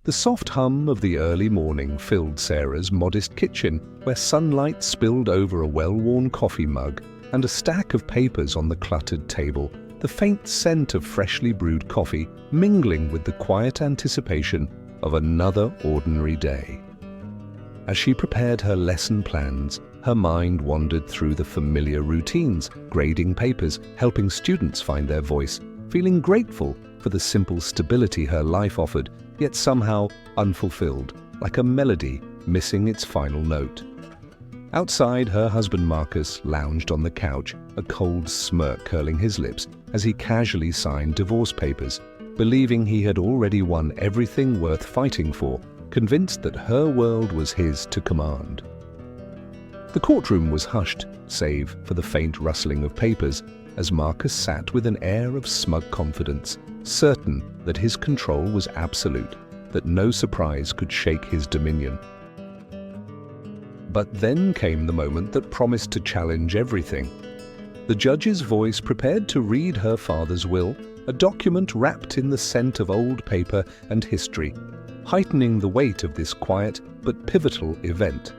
The soft hum of the early morning filled Sarah's modest kitchen, where sunlight spilled over a well-worn coffee mug and a stack of papers on the cluttered table, the faint scent of freshly brewed coffee mingling with the quiet anticipation of another ordinary day. As she prepared her lesson plans, her mind wandered through the familiar routines, grading papers, helping students find their voice, feeling grateful for the simple stability her life offered, yet somehow unfulfilled, like a melody missing its final note. Outside, her husband Marcus lounged on the couch, a cold smirk curling his lips as he casually signed divorce papers, believing he had already won everything worth fighting for, convinced that her world was his to command. The courtroom was hushed, save for the faint rustling of papers, as Marcus sat with an air of smug confidence, certain that his control was absolute, that no surprise could shake his dominion. But then came the moment that promised to challenge everything. The judge's voice prepared to read her father's will, a document wrapped in the scent of old paper and history, heightening the weight of this quiet but pivotal event.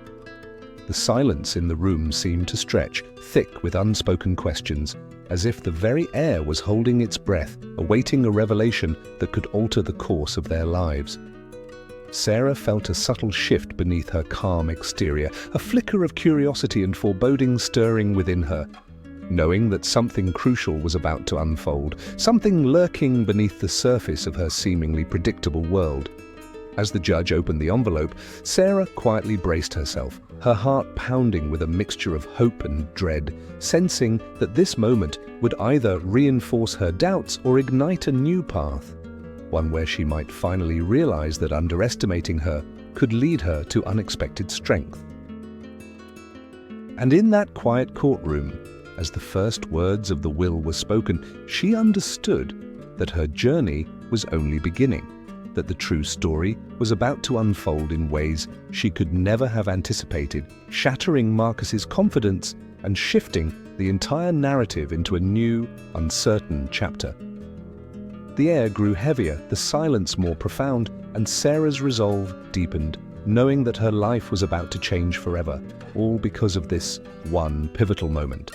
The silence in the room seemed to stretch, thick with unspoken questions, as if the very air was holding its breath, awaiting a revelation that could alter the course of their lives. Sarah felt a subtle shift beneath her calm exterior, a flicker of curiosity and foreboding stirring within her, knowing that something crucial was about to unfold, something lurking beneath the surface of her seemingly predictable world. As the judge opened the envelope, Sarah quietly braced herself, her heart pounding with a mixture of hope and dread, sensing that this moment would either reinforce her doubts or ignite a new path, one where she might finally realize that underestimating her could lead her to unexpected strength. And in that quiet courtroom, as the first words of the will were spoken, she understood that her journey was only beginning, that the true story was about to unfold in ways she could never have anticipated, shattering Marcus's confidence and shifting the entire narrative into a new, uncertain chapter. The air grew heavier, the silence more profound, and Sarah's resolve deepened, knowing that her life was about to change forever, all because of this one pivotal moment.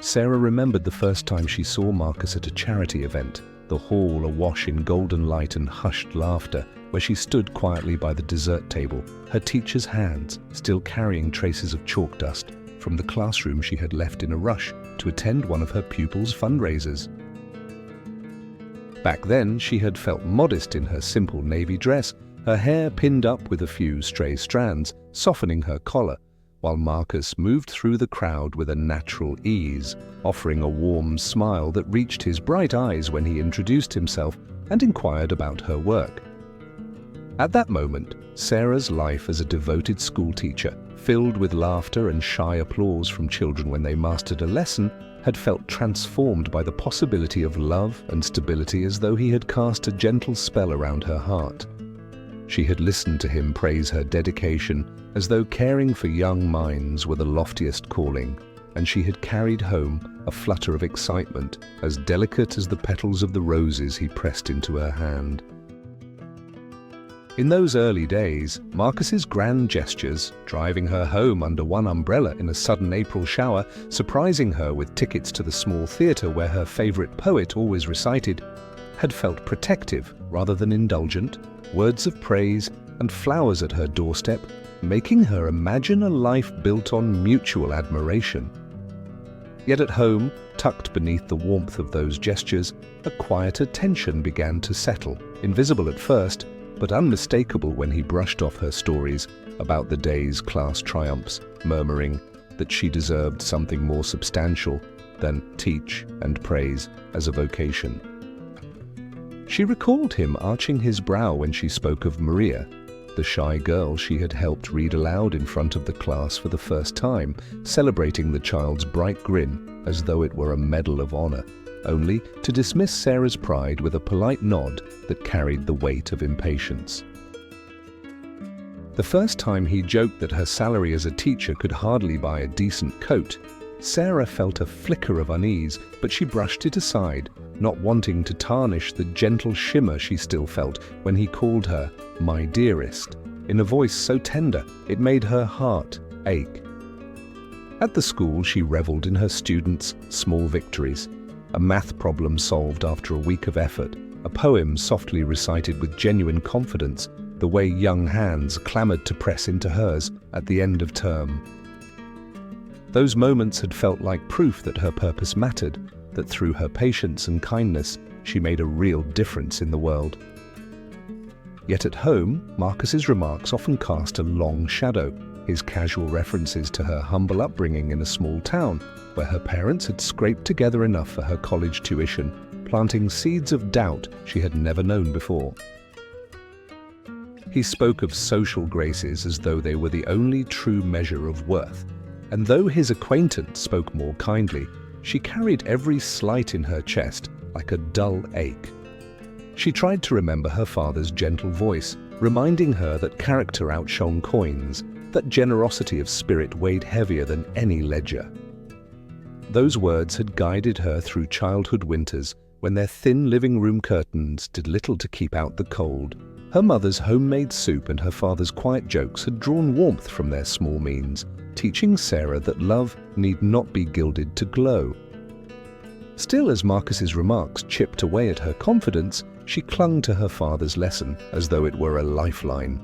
Sarah remembered the first time she saw Marcus at a charity event, the hall awash in golden light and hushed laughter, where she stood quietly by the dessert table, her teacher's hands still carrying traces of chalk dust from the classroom she had left in a rush to attend one of her pupils' fundraisers. Back then, she had felt modest in her simple navy dress, her hair pinned up with a few stray strands, softening her collar, while Marcus moved through the crowd with a natural ease, offering a warm smile that reached his bright eyes when he introduced himself and inquired about her work. At that moment, Sarah's life as a devoted schoolteacher, filled with laughter and shy applause from children when they mastered a lesson, had felt transformed by the possibility of love and stability, as though he had cast a gentle spell around her heart. She had listened to him praise her dedication, as though caring for young minds were the loftiest calling, and she had carried home a flutter of excitement, as delicate as the petals of the roses he pressed into her hand. In those early days, Marcus's grand gestures, driving her home under one umbrella in a sudden April shower, surprising her with tickets to the small theatre where her favorite poet always recited, had felt protective rather than indulgent, words of praise and flowers at her doorstep, making her imagine a life built on mutual admiration. Yet at home, tucked beneath the warmth of those gestures, a quieter tension began to settle, invisible at first, but unmistakable when he brushed off her stories about the day's class triumphs, murmuring that she deserved something more substantial than teach and praise as a vocation. She recalled him arching his brow when she spoke of Maria, the shy girl she had helped read aloud in front of the class for the first time, celebrating the child's bright grin as though it were a medal of honor, only to dismiss Sarah's pride with a polite nod that carried the weight of impatience. The first time he joked that her salary as a teacher could hardly buy a decent coat, Sarah felt a flicker of unease, but she brushed it aside, not wanting to tarnish the gentle shimmer she still felt when he called her "my dearest," in a voice so tender it made her heart ache. At the school, she reveled in her students' small victories. A math problem solved after a week of effort, a poem softly recited with genuine confidence, the way young hands clamored to press into hers at the end of term. Those moments had felt like proof that her purpose mattered, that through her patience and kindness, she made a real difference in the world. Yet at home, Marcus's remarks often cast a long shadow, his casual references to her humble upbringing in a small town, where her parents had scraped together enough for her college tuition, planting seeds of doubt she had never known before. He spoke of social graces as though they were the only true measure of worth, and though his acquaintance spoke more kindly, she carried every slight in her chest like a dull ache. She tried to remember her father's gentle voice, reminding her that character outshone coins, that generosity of spirit weighed heavier than any ledger. Those words had guided her through childhood winters when their thin living room curtains did little to keep out the cold. Her mother's homemade soup and her father's quiet jokes had drawn warmth from their small means, teaching Sarah that love need not be gilded to glow. Still, as Marcus's remarks chipped away at her confidence, she clung to her father's lesson as though it were a lifeline.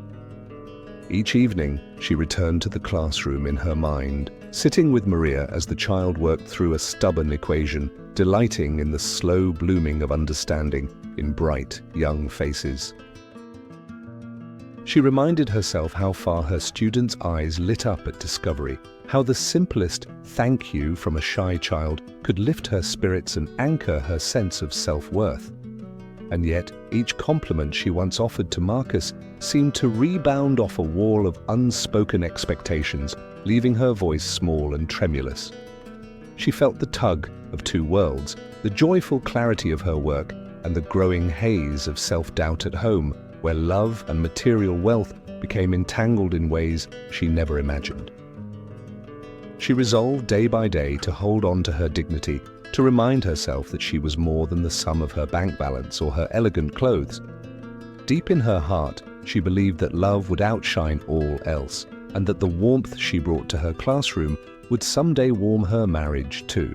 Each evening, she returned to the classroom in her mind, sitting with Maria as the child worked through a stubborn equation, delighting in the slow blooming of understanding in bright, young faces. She reminded herself how far her students' eyes lit up at discovery, how the simplest "thank you" from a shy child could lift her spirits and anchor her sense of self-worth. And yet, each compliment she once offered to Marcus seemed to rebound off a wall of unspoken expectations, leaving her voice small and tremulous. She felt the tug of two worlds, the joyful clarity of her work and the growing haze of self-doubt at home, where love and material wealth became entangled in ways she never imagined. She resolved day by day to hold on to her dignity, to remind herself that she was more than the sum of her bank balance or her elegant clothes. Deep in her heart, she believed that love would outshine all else, and that the warmth she brought to her classroom would someday warm her marriage too.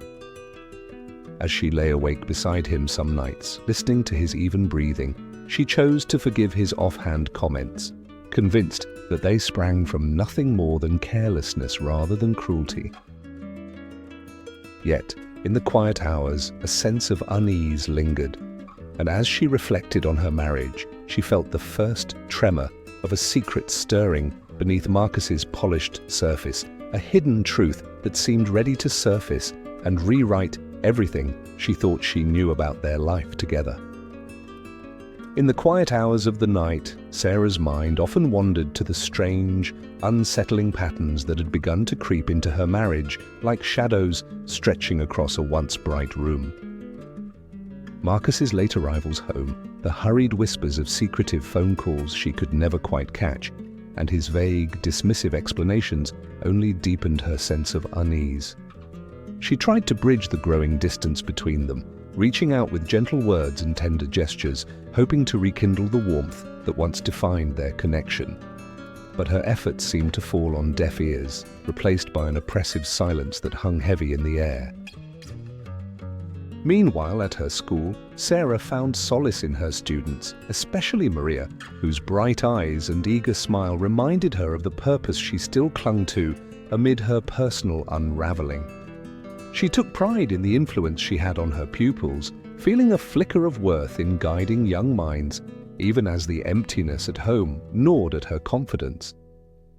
As she lay awake beside him some nights, listening to his even breathing, she chose to forgive his offhand comments, convinced that they sprang from nothing more than carelessness rather than cruelty. Yet, in the quiet hours, a sense of unease lingered, and as she reflected on her marriage, she felt the first tremor of a secret stirring beneath Marcus's polished surface, a hidden truth that seemed ready to surface and rewrite everything she thought she knew about their life together. In the quiet hours of the night, Sarah's mind often wandered to the strange, unsettling patterns that had begun to creep into her marriage, like shadows stretching across a once bright room. Marcus's late arrivals home, the hurried whispers of secretive phone calls she could never quite catch, and his vague, dismissive explanations only deepened her sense of unease. She tried to bridge the growing distance between them, reaching out with gentle words and tender gestures, hoping to rekindle the warmth that once defined their connection. But her efforts seemed to fall on deaf ears, replaced by an oppressive silence that hung heavy in the air. Meanwhile, at her school, Sarah found solace in her students, especially Maria, whose bright eyes and eager smile reminded her of the purpose she still clung to amid her personal unraveling. She took pride in the influence she had on her pupils, feeling a flicker of worth in guiding young minds, even as the emptiness at home gnawed at her confidence.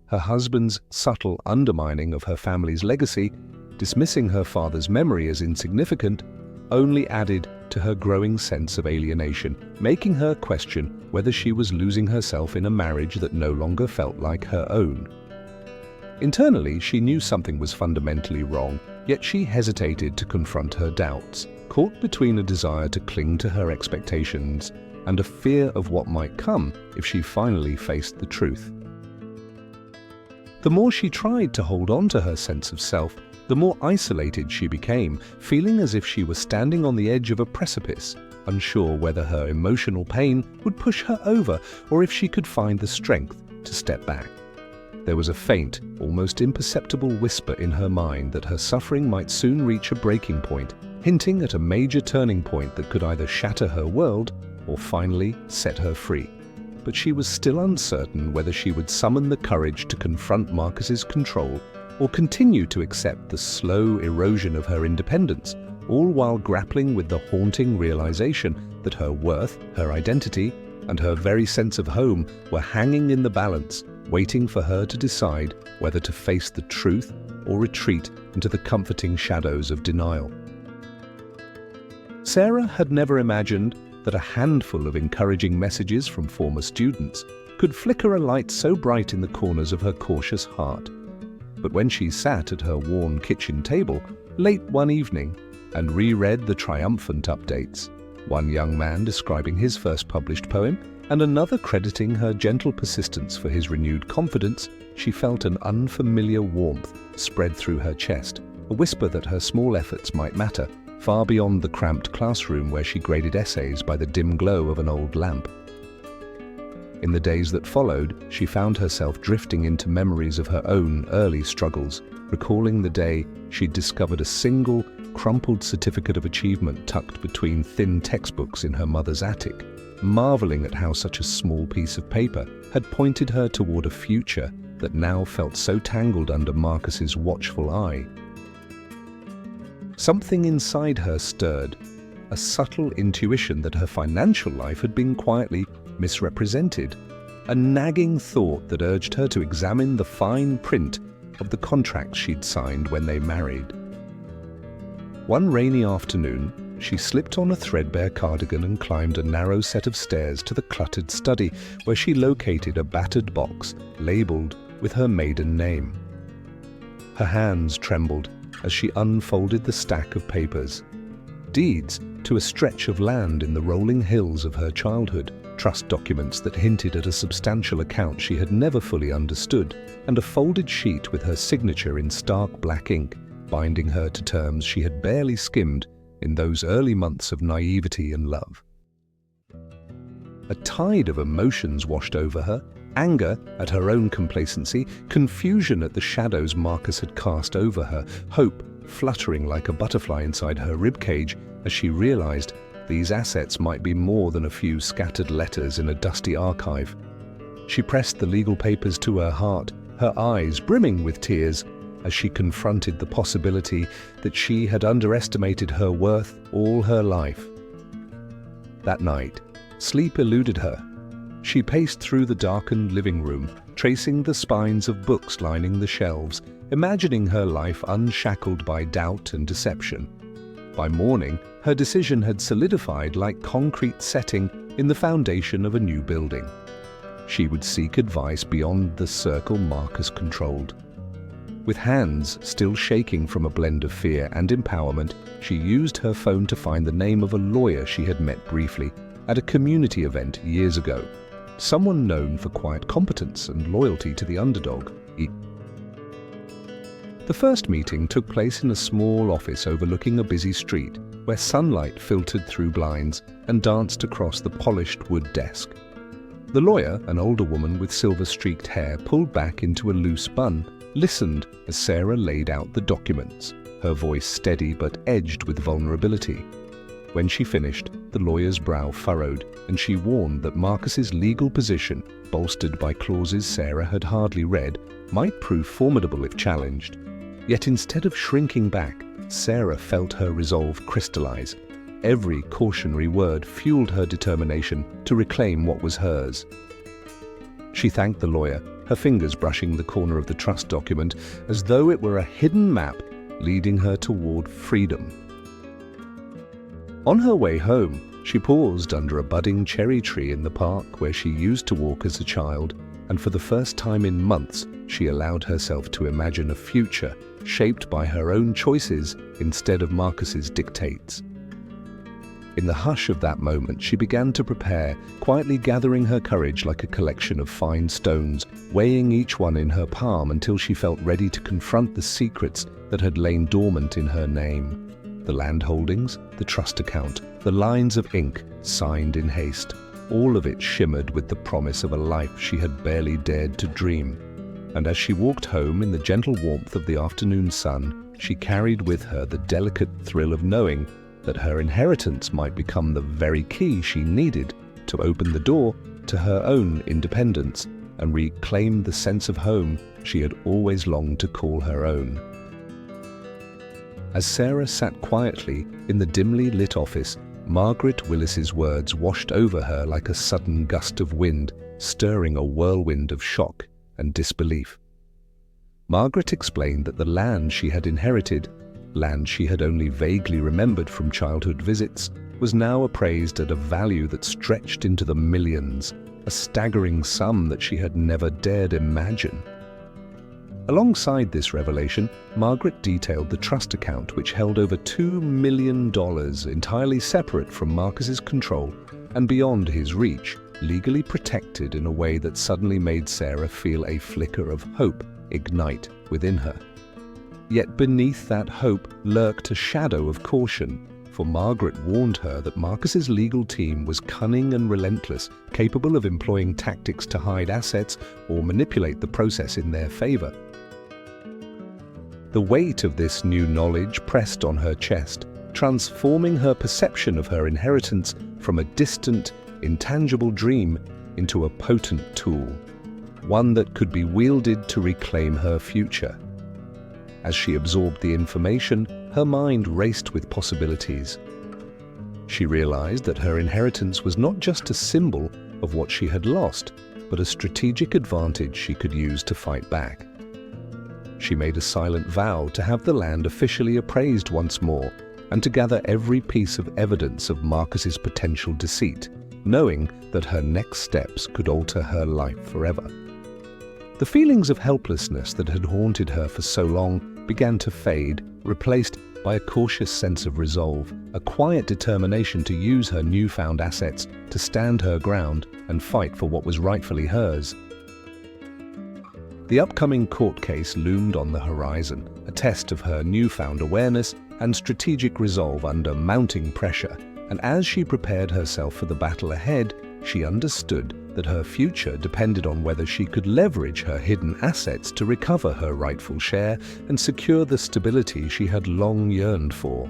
Her husband's subtle undermining of her family's legacy, dismissing her father's memory as insignificant, only added to her growing sense of alienation, making her question whether she was losing herself in a marriage that no longer felt like her own. Internally, she knew something was fundamentally wrong, yet she hesitated to confront her doubts, caught between a desire to cling to her expectations and a fear of what might come if she finally faced the truth. The more she tried to hold on to her sense of self, the more isolated she became, feeling as if she were standing on the edge of a precipice, unsure whether her emotional pain would push her over or if she could find the strength to step back. There was a faint, almost imperceptible whisper in her mind that her suffering might soon reach a breaking point, hinting at a major turning point that could either shatter her world or finally set her free. But she was still uncertain whether she would summon the courage to confront Marcus's control or continue to accept the slow erosion of her independence, all while grappling with the haunting realization that her worth, her identity, and her very sense of home were hanging in the balance, waiting for her to decide whether to face the truth or retreat into the comforting shadows of denial. Sarah had never imagined that a handful of encouraging messages from former students could flicker a light so bright in the corners of her cautious heart. But when she sat at her worn kitchen table late one evening and reread the triumphant updates, one young man describing his first published poem and another crediting her gentle persistence for his renewed confidence, she felt an unfamiliar warmth spread through her chest, a whisper that her small efforts might matter, far beyond the cramped classroom where she graded essays by the dim glow of an old lamp. In the days that followed, she found herself drifting into memories of her own early struggles, recalling the day she'd discovered a single, crumpled certificate of achievement tucked between thin textbooks in her mother's attic, marveling at how such a small piece of paper had pointed her toward a future that now felt so tangled under Marcus's watchful eye. Something inside her stirred, a subtle intuition that her financial life had been quietly misrepresented, a nagging thought that urged her to examine the fine print of the contracts she'd signed when they married. One rainy afternoon, she slipped on a threadbare cardigan and climbed a narrow set of stairs to the cluttered study, where she located a battered box labeled with her maiden name. Her hands trembled as she unfolded the stack of papers. Deeds to a stretch of land in the rolling hills of her childhood, trust documents that hinted at a substantial account she had never fully understood, and a folded sheet with her signature in stark black ink, binding her to terms she had barely skimmed in those early months of naivety and love. A tide of emotions washed over her, anger at her own complacency, confusion at the shadows Marcus had cast over her, hope fluttering like a butterfly inside her ribcage as she realized these assets might be more than a few scattered letters in a dusty archive. She pressed the legal papers to her heart, her eyes brimming with tears, as she confronted the possibility that she had underestimated her worth all her life. That night, sleep eluded her. She paced through the darkened living room, tracing the spines of books lining the shelves, imagining her life unshackled by doubt and deception. By morning, her decision had solidified like concrete setting in the foundation of a new building. She would seek advice beyond the circle Marcus controlled. With hands still shaking from a blend of fear and empowerment, she used her phone to find the name of a lawyer she had met briefly at a community event years ago. Someone known for quiet competence and loyalty to the underdog. The first meeting took place in a small office overlooking a busy street, where sunlight filtered through blinds and danced across the polished wood desk. The lawyer, an older woman with silver-streaked hair pulled back into a loose bun, listened as Sarah laid out the documents, her voice steady but edged with vulnerability. When she finished, the lawyer's brow furrowed, and she warned that Marcus's legal position, bolstered by clauses Sarah had hardly read, might prove formidable if challenged. Yet instead of shrinking back, Sarah felt her resolve crystallize. Every cautionary word fueled her determination to reclaim what was hers. She thanked the lawyer, her fingers brushing the corner of the trust document as though it were a hidden map leading her toward freedom. On her way home, she paused under a budding cherry tree in the park where she used to walk as a child, and for the first time in months, she allowed herself to imagine a future shaped by her own choices instead of Marcus's dictates. In the hush of that moment, she began to prepare, quietly gathering her courage like a collection of fine stones, weighing each one in her palm until she felt ready to confront the secrets that had lain dormant in her name. The land holdings, the trust account, the lines of ink signed in haste, all of it shimmered with the promise of a life she had barely dared to dream. And as she walked home in the gentle warmth of the afternoon sun, she carried with her the delicate thrill of knowing that her inheritance might become the very key she needed to open the door to her own independence and reclaim the sense of home she had always longed to call her own. As Sarah sat quietly in the dimly lit office, Margaret Willis's words washed over her like a sudden gust of wind, stirring a whirlwind of shock and disbelief. Margaret explained that the land she had inherited, land she had only vaguely remembered from childhood visits, was now appraised at a value that stretched into the millions, a staggering sum that she had never dared imagine. Alongside this revelation, Margaret detailed the trust account which held over $2 million entirely separate from Marcus's control and beyond his reach, legally protected in a way that suddenly made Sarah feel a flicker of hope ignite within her. Yet beneath that hope lurked a shadow of caution, for Margaret warned her that Marcus's legal team was cunning and relentless, capable of employing tactics to hide assets or manipulate the process in their favor. The weight of this new knowledge pressed on her chest, transforming her perception of her inheritance from a distant, intangible dream into a potent tool, one that could be wielded to reclaim her future. As she absorbed the information, her mind raced with possibilities. She realized that her inheritance was not just a symbol of what she had lost, but a strategic advantage she could use to fight back. She made a silent vow to have the land officially appraised once more and to gather every piece of evidence of Marcus's potential deceit, knowing that her next steps could alter her life forever. The feelings of helplessness that had haunted her for so long began to fade, replaced by a cautious sense of resolve, a quiet determination to use her newfound assets to stand her ground and fight for what was rightfully hers. The upcoming court case loomed on the horizon, a test of her newfound awareness and strategic resolve under mounting pressure, and as she prepared herself for the battle ahead, she understood that her future depended on whether she could leverage her hidden assets to recover her rightful share and secure the stability she had long yearned for.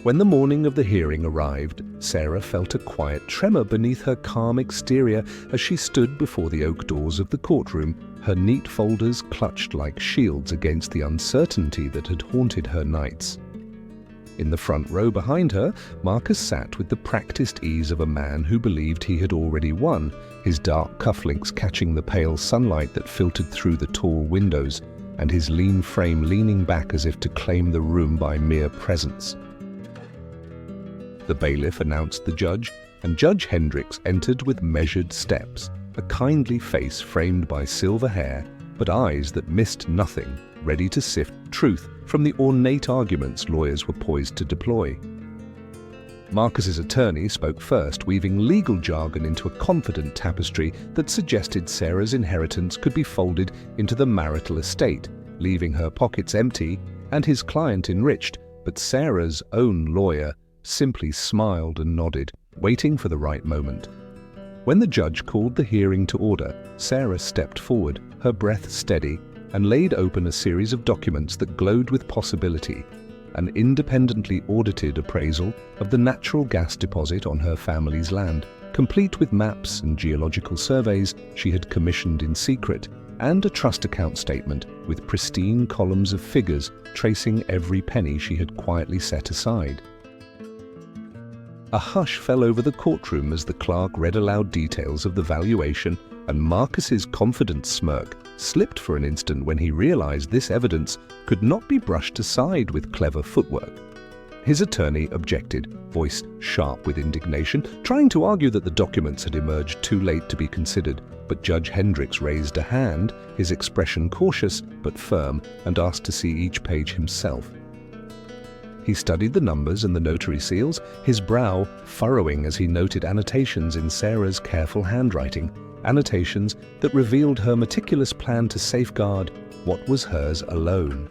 When the morning of the hearing arrived, Sarah felt a quiet tremor beneath her calm exterior as she stood before the oak doors of the courtroom, her neat folders clutched like shields against the uncertainty that had haunted her nights. In the front row behind her, Marcus sat with the practiced ease of a man who believed he had already won, his dark cufflinks catching the pale sunlight that filtered through the tall windows, and his lean frame leaning back as if to claim the room by mere presence. The bailiff announced the judge, and Judge Hendricks entered with measured steps, a kindly face framed by silver hair, but eyes that missed nothing, ready to sift truth from the ornate arguments lawyers were poised to deploy. Marcus's attorney spoke first, weaving legal jargon into a confident tapestry that suggested Sarah's inheritance could be folded into the marital estate, leaving her pockets empty and his client enriched, but Sarah's own lawyer simply smiled and nodded, waiting for the right moment. When the judge called the hearing to order, Sarah stepped forward, her breath steady, and laid open a series of documents that glowed with possibility. An independently audited appraisal of the natural gas deposit on her family's land, complete with maps and geological surveys she had commissioned in secret, and a trust account statement with pristine columns of figures tracing every penny she had quietly set aside. A hush fell over the courtroom as the clerk read aloud details of the valuation, and Marcus's confident smirk slipped for an instant when he realized this evidence could not be brushed aside with clever footwork. His attorney objected, voice sharp with indignation, trying to argue that the documents had emerged too late to be considered, but Judge Hendricks raised a hand, his expression cautious but firm, and asked to see each page himself. He studied the numbers and the notary seals, his brow furrowing as he noted annotations in Sarah's careful handwriting, annotations that revealed her meticulous plan to safeguard what was hers alone.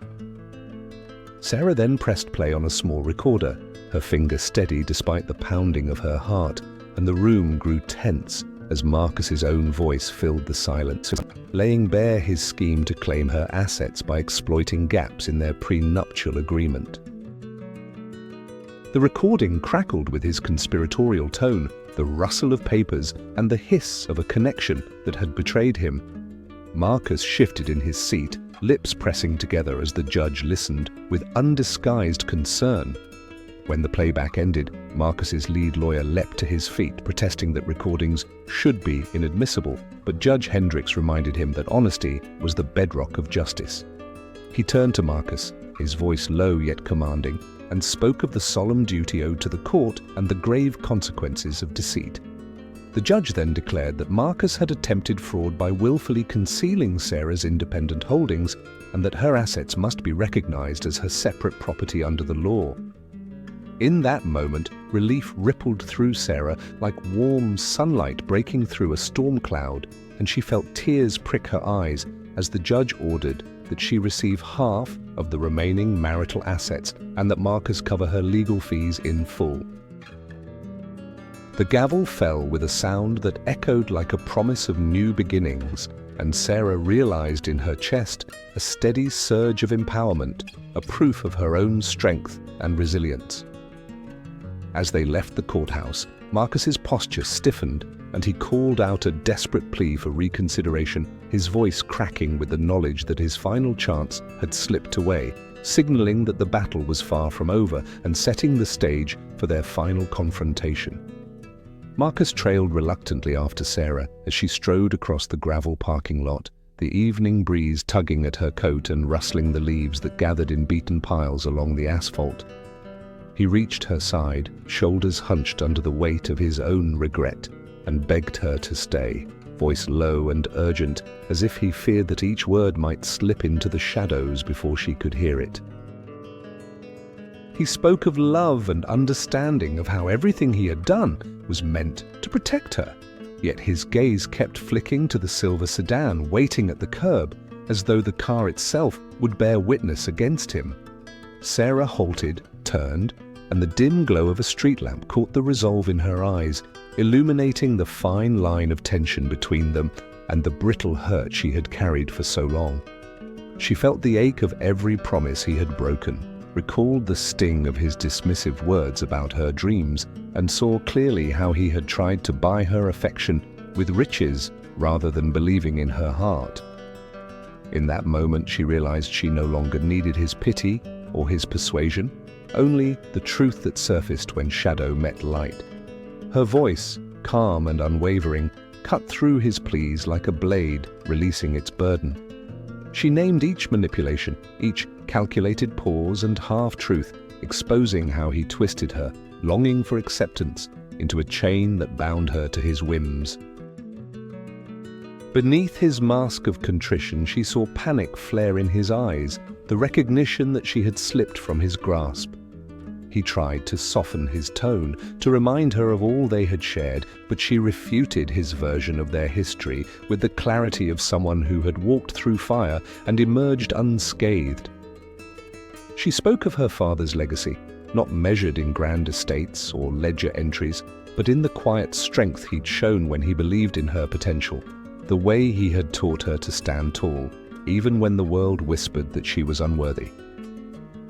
Sarah then pressed play on a small recorder, her finger steady despite the pounding of her heart, and the room grew tense as Marcus's own voice filled the silence, laying bare his scheme to claim her assets by exploiting gaps in their prenuptial agreement. The recording crackled with his conspiratorial tone, the rustle of papers, and the hiss of a connection that had betrayed him. Marcus shifted in his seat, lips pressing together as the judge listened with undisguised concern. When the playback ended, Marcus's lead lawyer leapt to his feet, protesting that recordings should be inadmissible, but Judge Hendricks reminded him that honesty was the bedrock of justice. He turned to Marcus, his voice low yet commanding, and spoke of the solemn duty owed to the court and the grave consequences of deceit. The judge then declared that Marcus had attempted fraud by willfully concealing Sarah's independent holdings and that her assets must be recognized as her separate property under the law. In that moment, relief rippled through Sarah like warm sunlight breaking through a storm cloud, and she felt tears prick her eyes as the judge ordered that she receive half of the remaining marital assets and that Marcus cover her legal fees in full. The gavel fell with a sound that echoed like a promise of new beginnings, and Sarah realized in her chest a steady surge of empowerment, a proof of her own strength and resilience. As they left the courthouse, Marcus's posture stiffened, and he called out a desperate plea for reconsideration, his voice cracking with the knowledge that his final chance had slipped away, signaling that the battle was far from over and setting the stage for their final confrontation. Marcus trailed reluctantly after Sarah as she strode across the gravel parking lot, the evening breeze tugging at her coat and rustling the leaves that gathered in beaten piles along the asphalt. He reached her side, shoulders hunched under the weight of his own regret, and begged her to stay, voice low and urgent, as if he feared that each word might slip into the shadows before she could hear it. He spoke of love and understanding, of how everything he had done was meant to protect her, yet his gaze kept flicking to the silver sedan waiting at the curb, as though the car itself would bear witness against him. Sarah halted, turned, and the dim glow of a street lamp caught the resolve in her eyes, illuminating the fine line of tension between them and the brittle hurt she had carried for so long. She felt the ache of every promise he had broken, recalled the sting of his dismissive words about her dreams, and saw clearly how he had tried to buy her affection with riches rather than believing in her heart. In that moment she realized she no longer needed his pity or his persuasion, only the truth that surfaced when shadow met light. Her voice, calm and unwavering, cut through his pleas like a blade releasing its burden. She named each manipulation, each calculated pause and half-truth, exposing how he twisted her, longing for acceptance, into a chain that bound her to his whims. Beneath his mask of contrition, she saw panic flare in his eyes, the recognition that she had slipped from his grasp. He tried to soften his tone, to remind her of all they had shared, but she refuted his version of their history with the clarity of someone who had walked through fire and emerged unscathed. She spoke of her father's legacy, not measured in grand estates or ledger entries, but in the quiet strength he'd shown when he believed in her potential, the way he had taught her to stand tall, even when the world whispered that she was unworthy.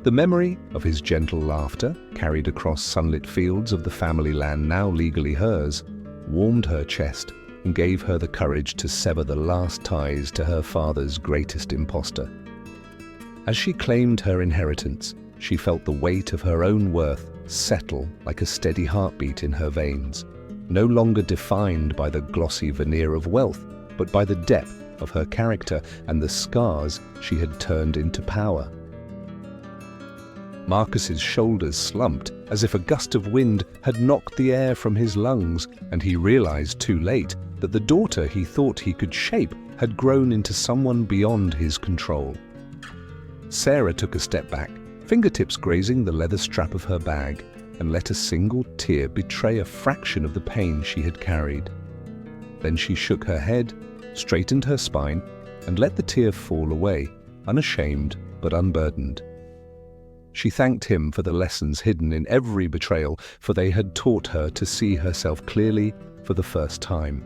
The memory of his gentle laughter, carried across sunlit fields of the family land now legally hers, warmed her chest and gave her the courage to sever the last ties to her father's greatest impostor. As she claimed her inheritance, she felt the weight of her own worth settle like a steady heartbeat in her veins, no longer defined by the glossy veneer of wealth, but by the depth of her character and the scars she had turned into power. Marcus's shoulders slumped as if a gust of wind had knocked the air from his lungs, and he realized too late that the daughter he thought he could shape had grown into someone beyond his control. Sarah took a step back, fingertips grazing the leather strap of her bag, and let a single tear betray a fraction of the pain she had carried. Then she shook her head, straightened her spine, and let the tear fall away, unashamed but unburdened. She thanked him for the lessons hidden in every betrayal, for they had taught her to see herself clearly for the first time.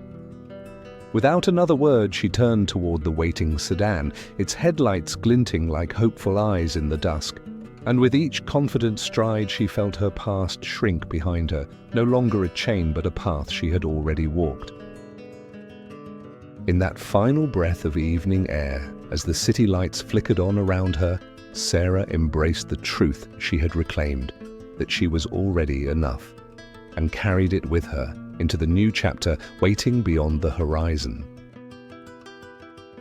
Without another word, she turned toward the waiting sedan, its headlights glinting like hopeful eyes in the dusk. And with each confident stride, she felt her past shrink behind her, no longer a chain but a path she had already walked. In that final breath of evening air, as the city lights flickered on around her, Sarah embraced the truth she had reclaimed, that she was already enough, and carried it with her into the new chapter waiting beyond the horizon.